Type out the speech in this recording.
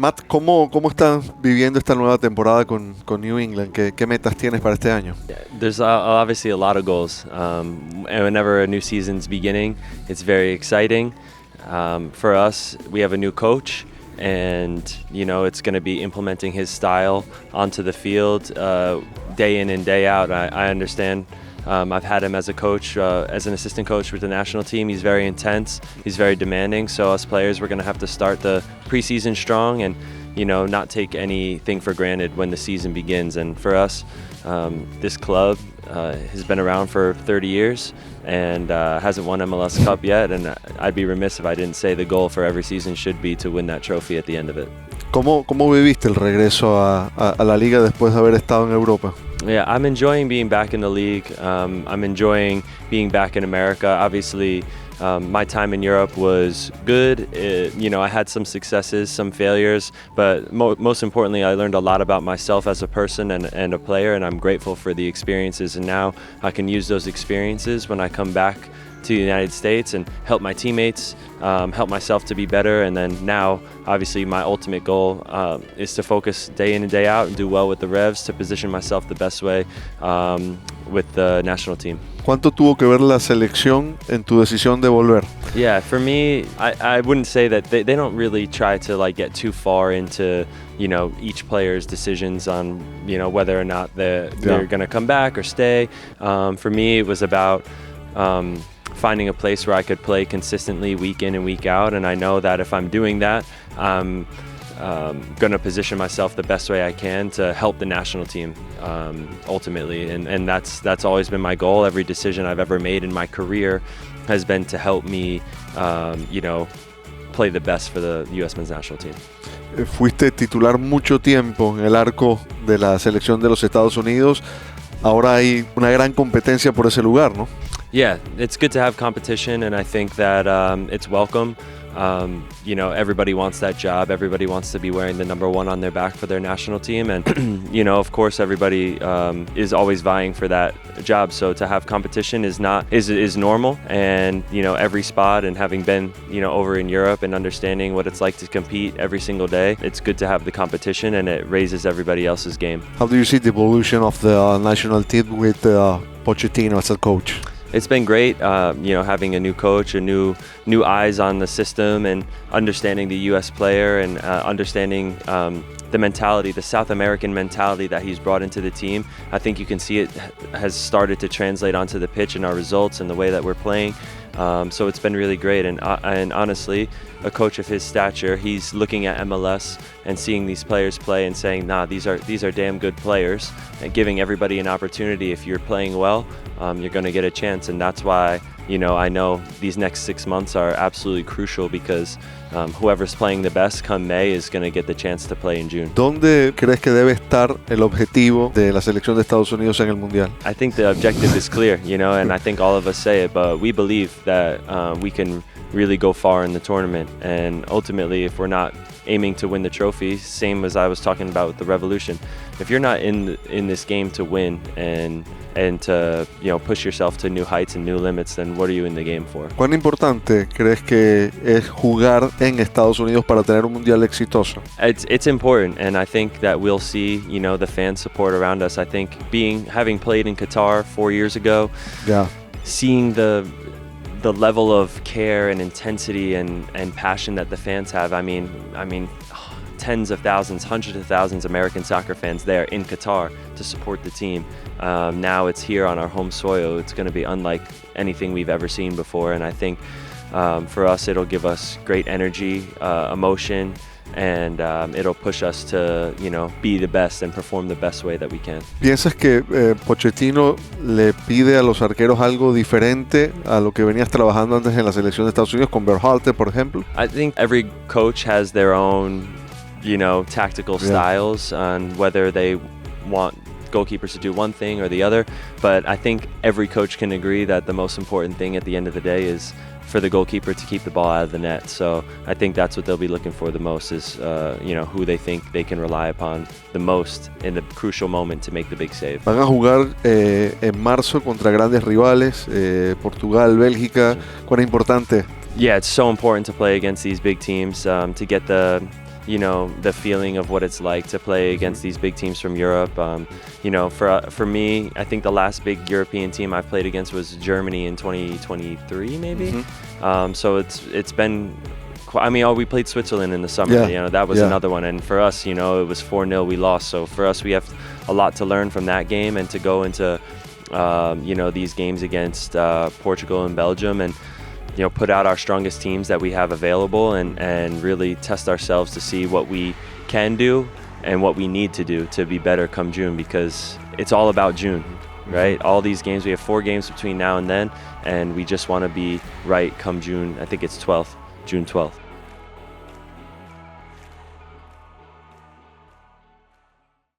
Matt, ¿cómo estás viviendo esta nueva temporada con New England? ¿Qué metas tienes para este año? There's obviously a lot of goals. And whenever a new season's beginning, it's very exciting. For us, we have a new coach, and it's going to be implementing his style onto the field day in and day out. I understand. I've had him as a coach, as an assistant coach with the national team. He's very intense, he's very demanding, so us players, we're going to have to start the preseason strong and not take anything for granted when the season begins. And for us, this club has been around for 30 years and hasn't won MLS Cup yet, and I'd be remiss if I didn't say the goal for every season should be to win that trophy at the end of it. ¿Cómo viviste el regreso a la liga después de haber estado en Europa? Yeah, I'm enjoying being back in the league. I'm enjoying being back in America. Obviously, my time in Europe was good. I had some successes, some failures, but most importantly, I learned a lot about myself as a person and a player, and I'm grateful for the experiences. And now I can use those experiences when I come back to the United States and help my teammates, help myself to be better. And then now, obviously, my ultimate goal is to focus day in and day out and do well with the Revs to position myself the best way with the national team. ¿Cuánto tuvo que ver la selección en tu decisión de volver? Yeah, for me, I wouldn't say that they don't really try to get too far into each player's decisions on whether or not they're going to come back or stay. For me, it was about finding a place where I could play consistently week in and week out, and I know that if I'm doing that, I'm going to position myself the best way I can to help the national team ultimately, and that's always been my goal. Every decision I've ever made in my career has been to help me play the best for the U.S. men's national team. Fuiste titular mucho tiempo en el arco de la selección de los Estados Unidos. Ahora hay una gran competencia por ese lugar, ¿no? Yeah, it's good to have competition, and I think that it's welcome. Everybody wants that job. Everybody wants to be wearing the number one on their back for their national team, and of course, everybody is always vying for that job. So to have competition is normal, and every spot, and having been over in Europe and understanding what it's like to compete every single day, it's good to have the competition, and it raises everybody else's game. How do you see the evolution of the national team with Pochettino as a coach? It's been great, having a new coach, new eyes on the system, and understanding the U.S. player, and understanding the mentality, the South American mentality that he's brought into the team. I think you can see it has started to translate onto the pitch in our results and the way that we're playing. So it's been really great, and honestly, a coach of his stature, he's looking at MLS and seeing these players play and saying, nah, these are damn good players, and giving everybody an opportunity. If you're playing well, you're going to get a chance, and that's why I know these next 6 months are absolutely crucial, because whoever's playing the best come May is going to get the chance to play in June. ¿Dónde crees que debe estar el objetivo de la selección de Estados Unidos en el Mundial? I think the objective is clear, and I think all of us say it, but we believe that we can really go far in the tournament, and ultimately, if we're not aiming to win the trophy, same as I was talking about with the Revolution, if you're not in this game to win and to push yourself to new heights and new limits, then what are you in the game for? ¿Cuán importante crees que es jugar en Estados Unidos para tener un mundial exitoso? It's important, and I think that we'll see the fan support around us. I think having played in Qatar 4 years ago, seeing the level of care and intensity and passion that the fans have. I mean, tens of thousands, hundreds of thousands of American soccer fans there in Qatar to support the team. Now it's here on our home soil. It's going to be unlike anything we've ever seen before, and I think for us it'll give us great energy, emotion, and it'll push us to be the best and perform the best way that we can. ¿Piensas que Pochettino le pide a los arqueros algo diferente a lo que venías trabajando antes en la selección de Estados Unidos con Berhalter, por ejemplo? I think every coach has their own tactical styles on whether they want goalkeepers to do one thing or the other, but I think every coach can agree that the most important thing at the end of the day is for the goalkeeper to keep the ball out of the net. So I think that's what they'll be looking for the most, is who they think they can rely upon the most in the crucial moment to make the big save. Van a jugar en marzo contra grandes rivales, Portugal, Bélgica. ¿Cuán importante? Yeah, it's so important to play against these big teams, to get the you know, the feeling of what it's like to play against these big teams from Europe. You know, for me, I think the last big European team I played against was Germany in 2023, maybe. So it's been. I mean, we played Switzerland in the summer. Yeah. You know, that was another one. And for us, you know, it was 4-0. We lost. So for us, we have a lot to learn from that game and to go into, you know, these games against Portugal and Belgium and, you know, put out our strongest teams that we have available and really test ourselves to see what we can do and what we need to do to be better come June, because it's all about June, right? All these games, we have 4 games between now and then, and we just want to be right come June. I think it's June 12th.